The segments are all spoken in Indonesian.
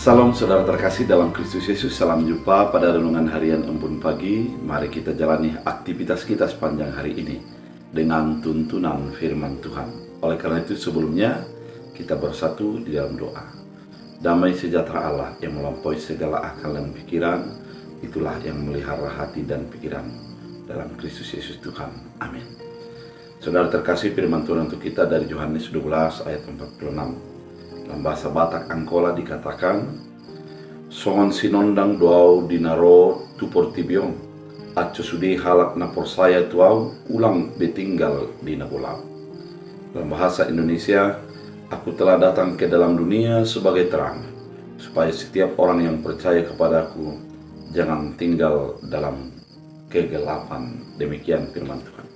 Salam saudara terkasih dalam Kristus Yesus. Salam jumpa pada renungan harian Embun Pagi. Mari kita jalani aktivitas kita sepanjang hari ini dengan tuntunan firman Tuhan. Oleh karena itu sebelumnya kita bersatu di dalam doa. Damai sejahtera Allah yang melampaui segala akal dan pikiran, itulah yang memelihara hati dan pikiran dalam Kristus Yesus Tuhan. Amin. Saudara terkasih, firman Tuhan untuk kita dari Yohanes 12 ayat 46. Dalam bahasa Batak Angkola dikatakan, songon sinondang doau dinaro tu portibiong, acu sudi halak na persaya tuau ulang betinggal di nagolau. Dalam bahasa Indonesia, aku telah datang ke dalam dunia sebagai terang, supaya setiap orang yang percaya kepadaku jangan tinggal dalam kegelapan. Demikian firman Tuhan.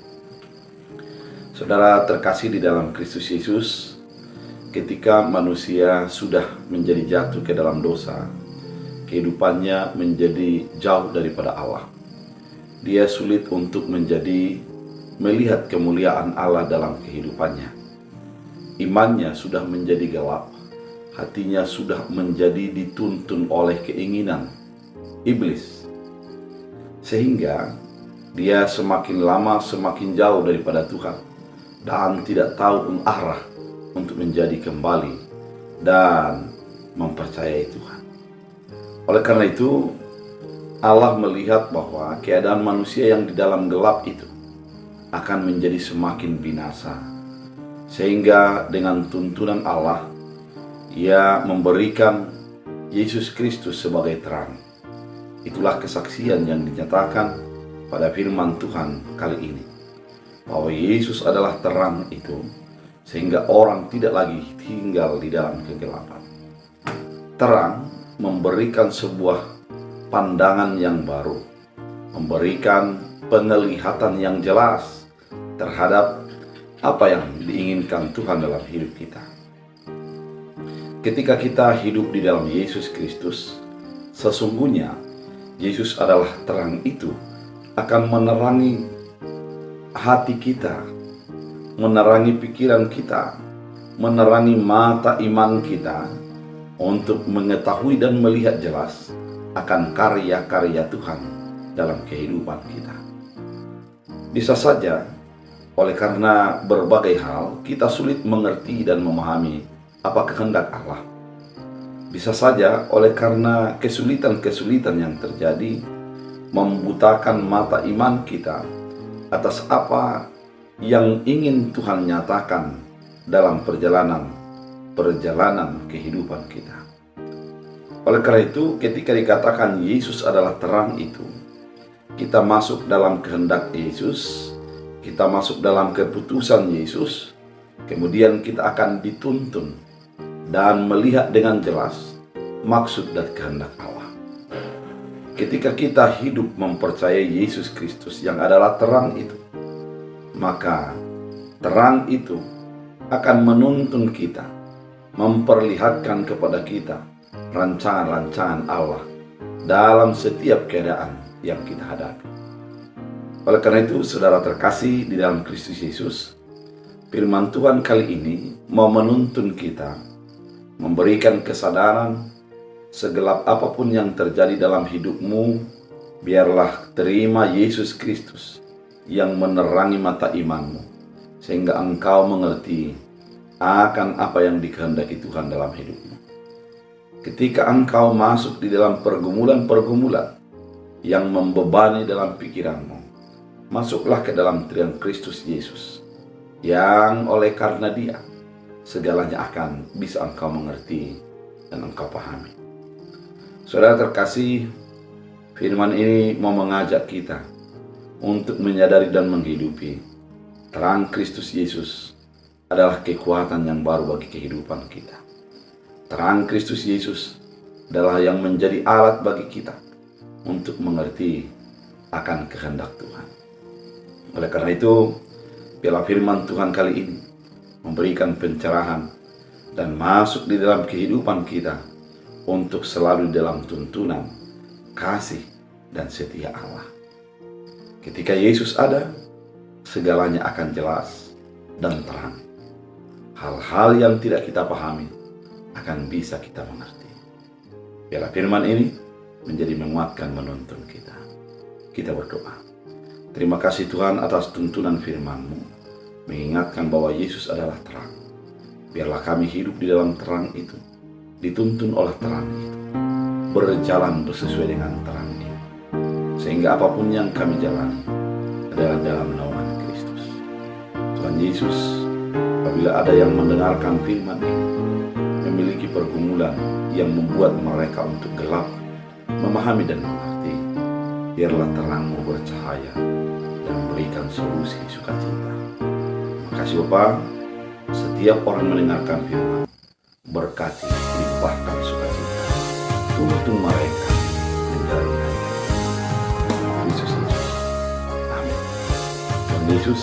Saudara terkasih di dalam Kristus Yesus, ketika manusia sudah menjadi jatuh ke dalam dosa, kehidupannya menjadi jauh daripada Allah. Dia sulit untuk melihat kemuliaan Allah dalam kehidupannya. Imannya sudah menjadi gelap, hatinya sudah menjadi dituntun oleh keinginan iblis. Sehingga dia semakin lama semakin jauh daripada Tuhan dan tidak tahu arah untuk menjadi kembali dan mempercayai Tuhan. Oleh karena itu, Allah melihat bahwa keadaan manusia yang di dalam gelap itu akan menjadi semakin binasa. Sehingga dengan tuntunan Allah, Ia memberikan Yesus Kristus sebagai terang. Itulah kesaksian yang dinyatakan pada firman Tuhan kali ini, bahwa Yesus adalah terang itu, sehingga orang tidak lagi tinggal di dalam kegelapan. Terang memberikan sebuah pandangan yang baru, memberikan penglihatan yang jelas terhadap apa yang diinginkan Tuhan dalam hidup kita. Ketika kita hidup di dalam Yesus Kristus, sesungguhnya Yesus adalah terang itu akan menerangi hati kita, menerangi pikiran kita, menerangi mata iman kita untuk mengetahui dan melihat jelas akan karya-karya Tuhan dalam kehidupan kita. Bisa saja oleh karena berbagai hal kita sulit mengerti dan memahami apa kehendak Allah. Bisa saja oleh karena kesulitan-kesulitan yang terjadi membutakan mata iman kita atas apa yang ingin Tuhan nyatakan dalam perjalanan kehidupan kita. Oleh karena itu, ketika dikatakan Yesus adalah terang itu, kita masuk dalam kehendak Yesus, kita masuk dalam keputusan Yesus, kemudian kita akan dituntun dan melihat dengan jelas maksud dan kehendak Allah. Ketika kita hidup mempercayai Yesus Kristus yang adalah terang itu, maka terang itu akan menuntun kita, memperlihatkan kepada kita rancangan-rancangan Allah dalam setiap keadaan yang kita hadapi. Oleh karena itu, saudara terkasih di dalam Kristus Yesus, firman Tuhan kali ini mau menuntun kita, memberikan kesadaran segelap apapun yang terjadi dalam hidupmu, biarlah terima Yesus Kristus yang menerangi mata imanmu, sehingga engkau mengerti akan apa yang dikehendaki Tuhan dalam hidupmu. Ketika engkau masuk di dalam pergumulan-pergumulan yang membebani dalam pikiranmu, masuklah ke dalam terang Kristus Yesus, yang oleh karena Dia segalanya akan bisa engkau mengerti dan engkau pahami. Saudara terkasih, firman ini mau mengajak kita untuk menyadari dan menghidupi terang Kristus Yesus adalah kekuatan yang baru bagi kehidupan kita. Terang Kristus Yesus adalah yang menjadi alat bagi kita untuk mengerti akan kehendak Tuhan. Oleh karena itu, biarlah firman Tuhan kali ini memberikan pencerahan dan masuk di dalam kehidupan kita untuk selalu dalam tuntunan, kasih, dan setia Allah. Ketika Yesus ada, segalanya akan jelas dan terang. Hal-hal yang tidak kita pahami akan bisa kita mengerti. Biarlah firman ini menjadi menguatkan menuntun kita. Kita berdoa. Terima kasih Tuhan atas tuntunan firman-Mu, mengingatkan bahwa Yesus adalah terang. Biarlah kami hidup di dalam terang itu, dituntun oleh terang itu, berjalan sesuai dengan terang itu, sehingga apapun yang kami jalani adalah dalam naungan Kristus. Tuhan Yesus, apabila ada yang mendengarkan firman ini, memiliki pergumulan yang membuat mereka untuk gelap, memahami dan mengerti, biarlah terang-Mu bercahaya dan memberikan solusi sukacita. Terima kasih Bapa, setiap orang mendengarkan firman, berkati, limpahkan sukacita, tuntun mereka menjalani hari. Yesus. Amin. Tuhan Yesus